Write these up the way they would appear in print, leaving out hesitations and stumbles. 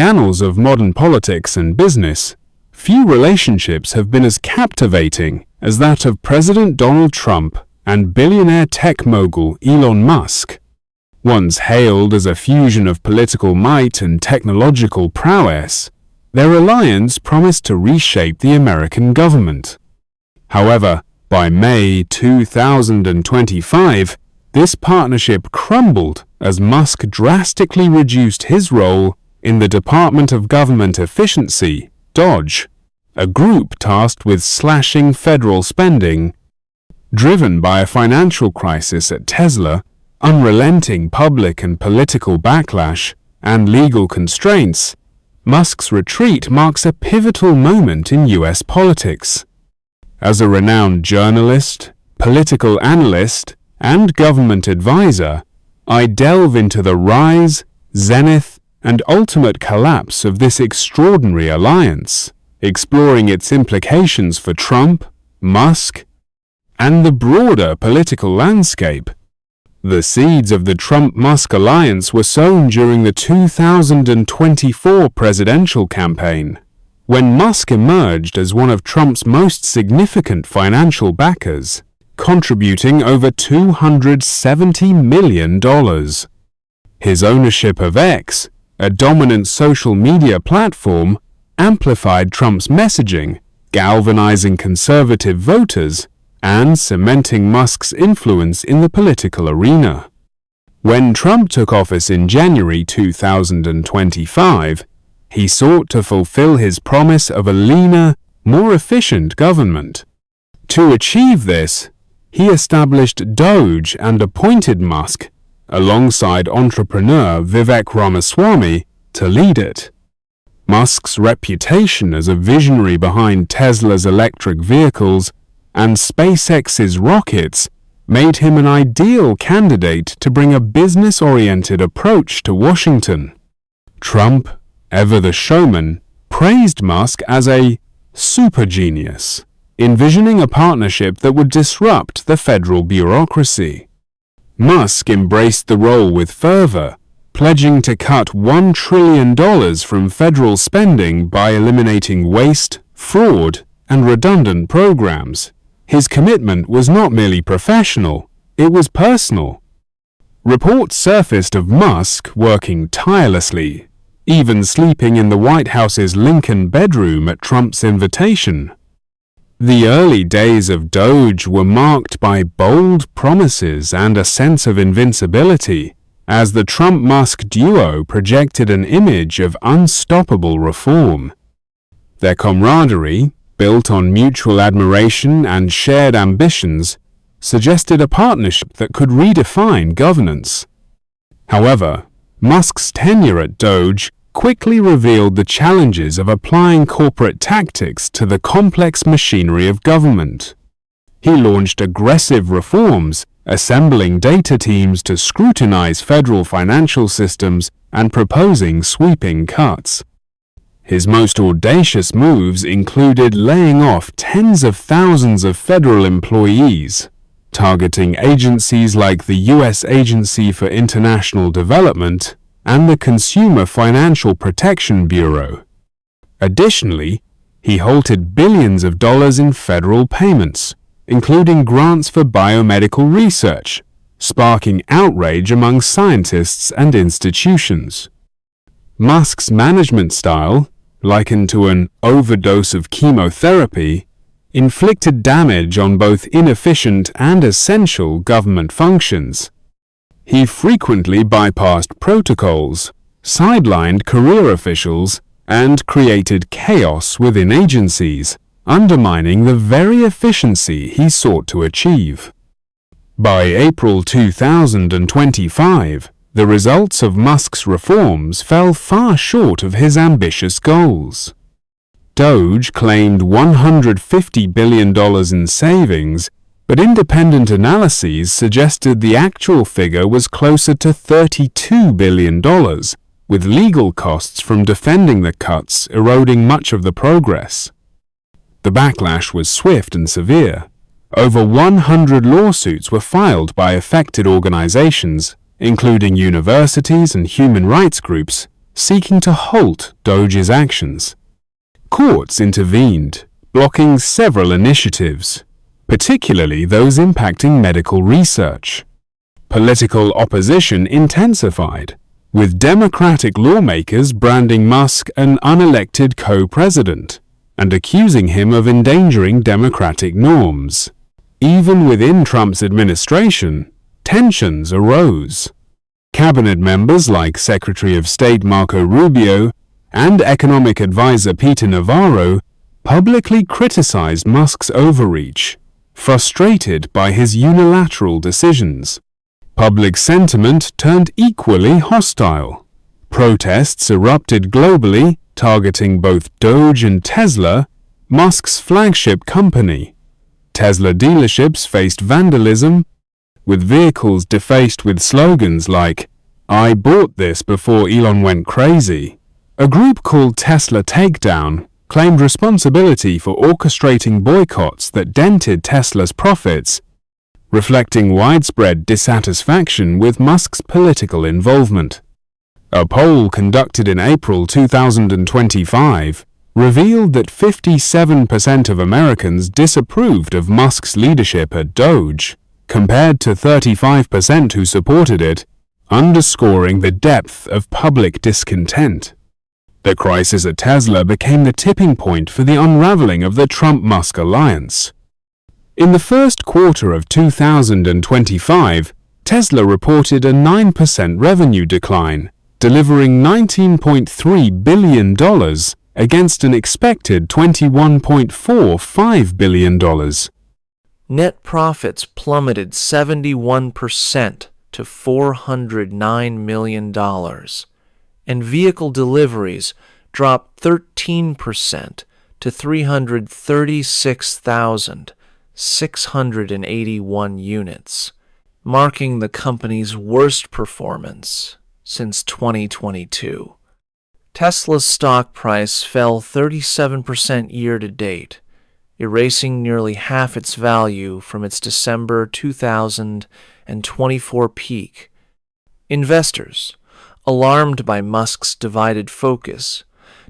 annals of modern politics and business, few relationships have been as captivating as that of President Donald Trump and billionaire tech mogul Elon Musk. Once hailed as a fusion of political might and technological prowess, their alliance promised to reshape the American government. However, by May 2025, this partnership crumbled as Musk drastically reduced his role in the Department of Government Efficiency, DOGE, a group tasked with slashing federal spending. Driven by a financial crisis at Tesla, unrelenting public and political backlash, and legal constraints, Musk's retreat marks a pivotal moment in U.S. politics. As a renowned journalist, political analyst, and government advisor, I delve into the rise, zenith, and ultimate collapse of this extraordinary alliance, exploring its implications for Trump, Musk, and the broader political landscape. The seeds of the Trump-Musk alliance were sown during the 2024 presidential campaign, when Musk emerged as one of Trump's most significant financial backers, contributing over $270 million. His ownership of X, a dominant social media platform, amplified Trump's messaging, galvanizing conservative voters and cementing Musk's influence in the political arena. When Trump took office in January 2025, he sought to fulfill his promise of a leaner, more efficient government. To achieve this, he established DOGE and appointed Musk, alongside entrepreneur Vivek Ramaswamy, to lead it. Musk's reputation as a visionary behind Tesla's electric vehicles and SpaceX's rockets made him an ideal candidate to bring a business-oriented approach to Washington. Trump, ever the showman, praised Musk as a super genius, envisioning a partnership that would disrupt the federal bureaucracy. Musk embraced the role with fervor, pledging to cut $1 trillion from federal spending by eliminating waste, fraud, and redundant programs. His commitment was not merely professional, it was personal. Reports surfaced of Musk working tirelessly, even sleeping in the White House's Lincoln bedroom at Trump's invitation. The early days of DOGE were marked by bold promises and a sense of invincibility, as the Trump-Musk duo projected an image of unstoppable reform. Their camaraderie, built on mutual admiration and shared ambitions, suggested a partnership that could redefine governance. However, Musk's tenure at DOGE quickly revealed the challenges of applying corporate tactics to the complex machinery of government. He launched aggressive reforms, assembling data teams to scrutinize federal financial systems and proposing sweeping cuts. His most audacious moves included laying off tens of thousands of federal employees, targeting agencies like the U.S. Agency for International Development and the Consumer Financial Protection Bureau. Additionally, he halted billions of dollars in federal payments, including grants for biomedical research, sparking outrage among scientists and institutions. Musk's management style, likened to an overdose of chemotherapy, inflicted damage on both inefficient and essential government functions. He frequently bypassed protocols, sidelined career officials, and created chaos within agencies, undermining the very efficiency he sought to achieve. By April 2025, the results of Musk's reforms fell far short of his ambitious goals. DOGE claimed $150 billion in savings, but independent analyses suggested the actual figure was closer to $32 billion, with legal costs from defending the cuts eroding much of the progress. The backlash was swift and severe. Over 100 lawsuits were filed by affected organizations, including universities and human rights groups, seeking to halt Doge's actions. Courts intervened, blocking several initiatives, particularly those impacting medical research. Political opposition intensified, with Democratic lawmakers branding Musk an unelected co-president and accusing him of endangering democratic norms. Even within Trump's administration, tensions arose. Cabinet members like Secretary of State Marco Rubio and economic advisor Peter Navarro publicly criticized Musk's overreach, frustrated by his unilateral decisions. Public sentiment turned equally hostile. Protests erupted globally, targeting both Doge and Tesla, Musk's flagship company. Tesla dealerships faced vandalism, with vehicles defaced with slogans like, "I bought this before Elon went crazy." A group called Tesla Takedown claimed responsibility for orchestrating boycotts that dented Tesla's profits, reflecting widespread dissatisfaction with Musk's political involvement. A poll conducted in April 2025 revealed that 57% of Americans disapproved of Musk's leadership at Doge, compared to 35% who supported it, underscoring the depth of public discontent. The crisis at Tesla became the tipping point for the unraveling of the Trump-Musk alliance. In the first quarter of 2025, Tesla reported a 9% revenue decline, delivering $19.3 billion against an expected $21.45 billion. Net profits plummeted 71% to $409 million, and vehicle deliveries dropped 13% to 336,681 units, marking the company's worst performance since 2022. Tesla's stock price fell 37% year-to-date, erasing nearly half its value from its December 2024 peak. Investors, alarmed by Musk's divided focus,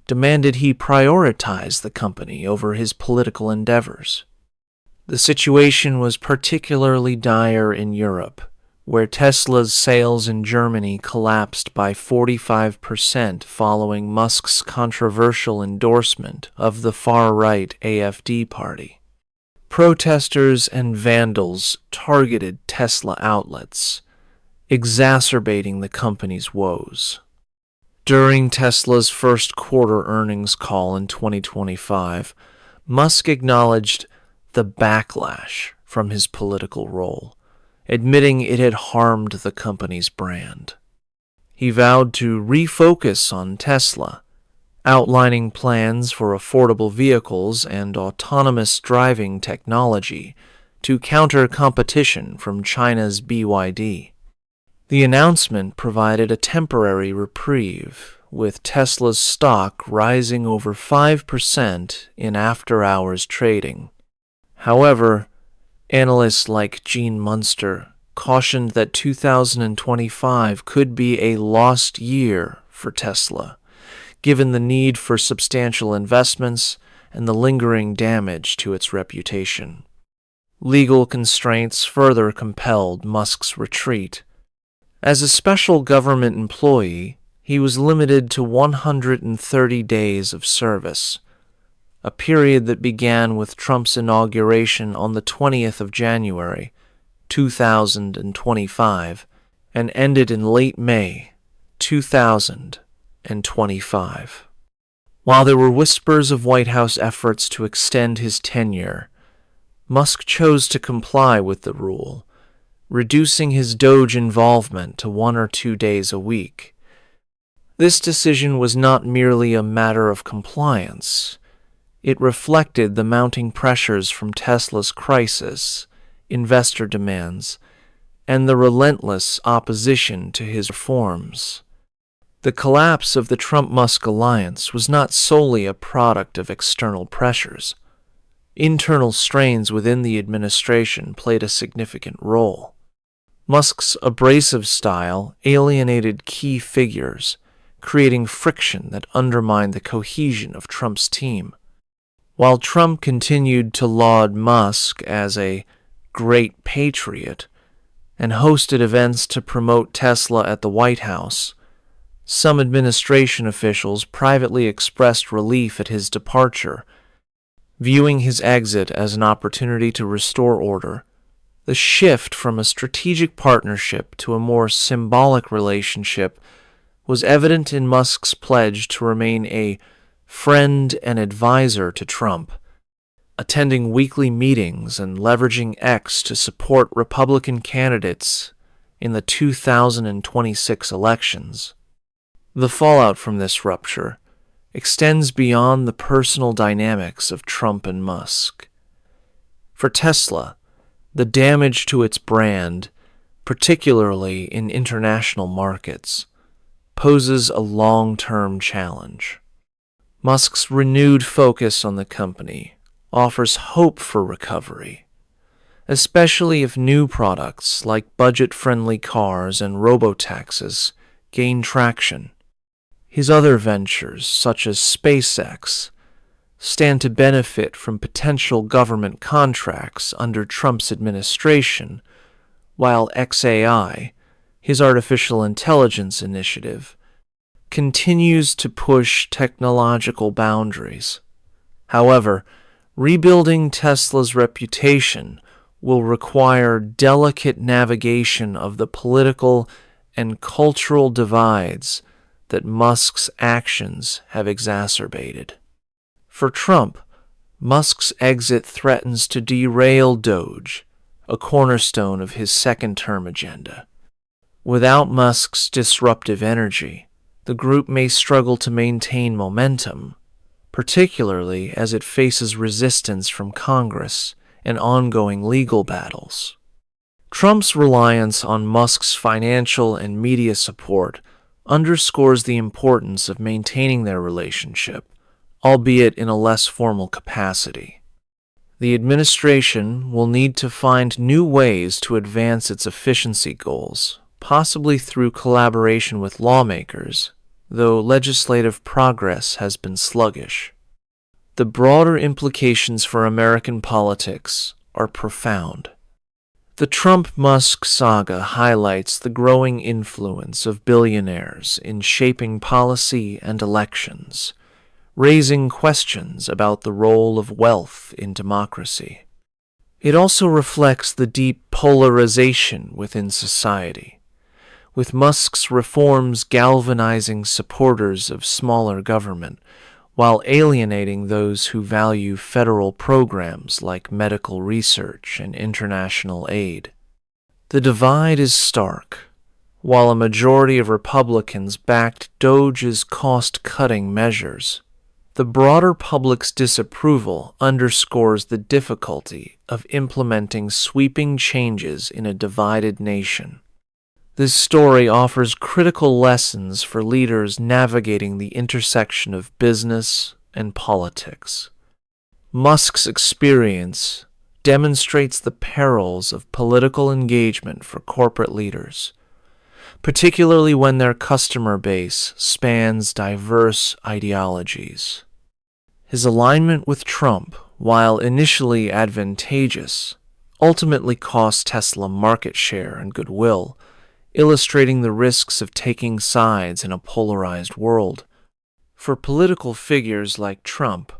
demanded he prioritize the company over his political endeavors. The situation was particularly dire in Europe, where Tesla's sales in Germany collapsed by 45% following Musk's controversial endorsement of the far-right AfD party. Protesters and vandals targeted Tesla outlets, exacerbating the company's woes. During Tesla's first quarter earnings call in 2025, Musk acknowledged the backlash from his political role, admitting it had harmed the company's brand. He vowed to refocus on Tesla, outlining plans for affordable vehicles and autonomous driving technology to counter competition from China's BYD. The announcement provided a temporary reprieve, with Tesla's stock rising over 5% in after-hours trading. However, analysts like Gene Munster cautioned that 2025 could be a lost year for Tesla, given the need for substantial investments and the lingering damage to its reputation. Legal constraints further compelled Musk's retreat. As a special government employee, he was limited to 130 days of service, a period that began with Trump's inauguration on the 20th of January, 2025, and ended in late May, 2025. While there were whispers of White House efforts to extend his tenure, Musk chose to comply with the rule, reducing his Doge involvement to 1 or 2 days a week. This decision was not merely a matter of compliance. It reflected the mounting pressures from Tesla's crisis, investor demands, and the relentless opposition to his reforms. The collapse of the Trump-Musk alliance was not solely a product of external pressures. Internal strains within the administration played a significant role. Musk's abrasive style alienated key figures, creating friction that undermined the cohesion of Trump's team. While Trump continued to laud Musk as a great patriot and hosted events to promote Tesla at the White House, some administration officials privately expressed relief at his departure, viewing his exit as an opportunity to restore order. The shift from a strategic partnership to a more symbolic relationship was evident in Musk's pledge to remain a friend and advisor to Trump, attending weekly meetings and leveraging X to support Republican candidates in the 2026 elections. The fallout from this rupture extends beyond the personal dynamics of Trump and Musk. For Tesla, the damage to its brand, particularly in international markets, poses a long-term challenge. Musk's renewed focus on the company offers hope for recovery, especially if new products like budget-friendly cars and robotaxis gain traction. His other ventures, such as SpaceX, stand to benefit from potential government contracts under Trump's administration, while XAI, his artificial intelligence initiative, continues to push technological boundaries. However, rebuilding Tesla's reputation will require delicate navigation of the political and cultural divides that Musk's actions have exacerbated. For Trump, Musk's exit threatens to derail Doge, a cornerstone of his second-term agenda. Without Musk's disruptive energy, the group may struggle to maintain momentum, particularly as it faces resistance from Congress and ongoing legal battles. Trump's reliance on Musk's financial and media support underscores the importance of maintaining their relationship, albeit in a less formal capacity. The administration will need to find new ways to advance its efficiency goals, possibly through collaboration with lawmakers, though legislative progress has been sluggish. The broader implications for American politics are profound. The Trump-Musk saga highlights the growing influence of billionaires in shaping policy and elections, raising questions about the role of wealth in democracy. It also reflects the deep polarization within society, with Musk's reforms galvanizing supporters of smaller government while alienating those who value federal programs like medical research and international aid. The divide is stark. While a majority of Republicans backed Doge's cost-cutting measures, the broader public's disapproval underscores the difficulty of implementing sweeping changes in a divided nation. This story offers critical lessons for leaders navigating the intersection of business and politics. Musk's experience demonstrates the perils of political engagement for corporate leaders, particularly when their customer base spans diverse ideologies. His alignment with Trump, while initially advantageous, ultimately cost Tesla market share and goodwill, illustrating the risks of taking sides in a polarized world. For political figures like Trump,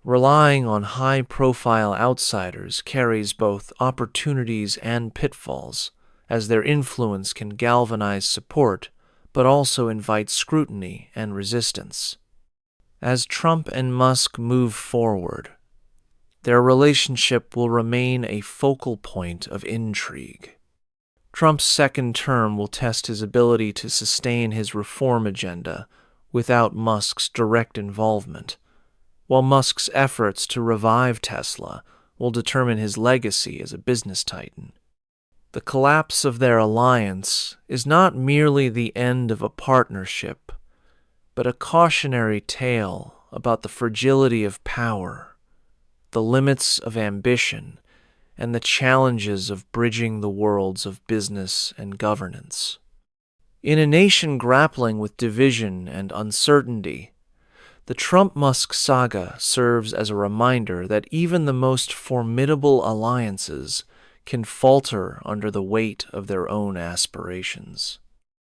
relying on high-profile outsiders carries both opportunities and pitfalls, as their influence can galvanize support, but also invite scrutiny and resistance. As Trump and Musk move forward, their relationship will remain a focal point of intrigue. Trump's second term will test his ability to sustain his reform agenda without Musk's direct involvement, while Musk's efforts to revive Tesla will determine his legacy as a business titan. The collapse of their alliance is not merely the end of a partnership, but a cautionary tale about the fragility of power, the limits of ambition, and the challenges of bridging the worlds of business and governance. In a nation grappling with division and uncertainty, the Trump-Musk saga serves as a reminder that even the most formidable alliances can falter under the weight of their own aspirations.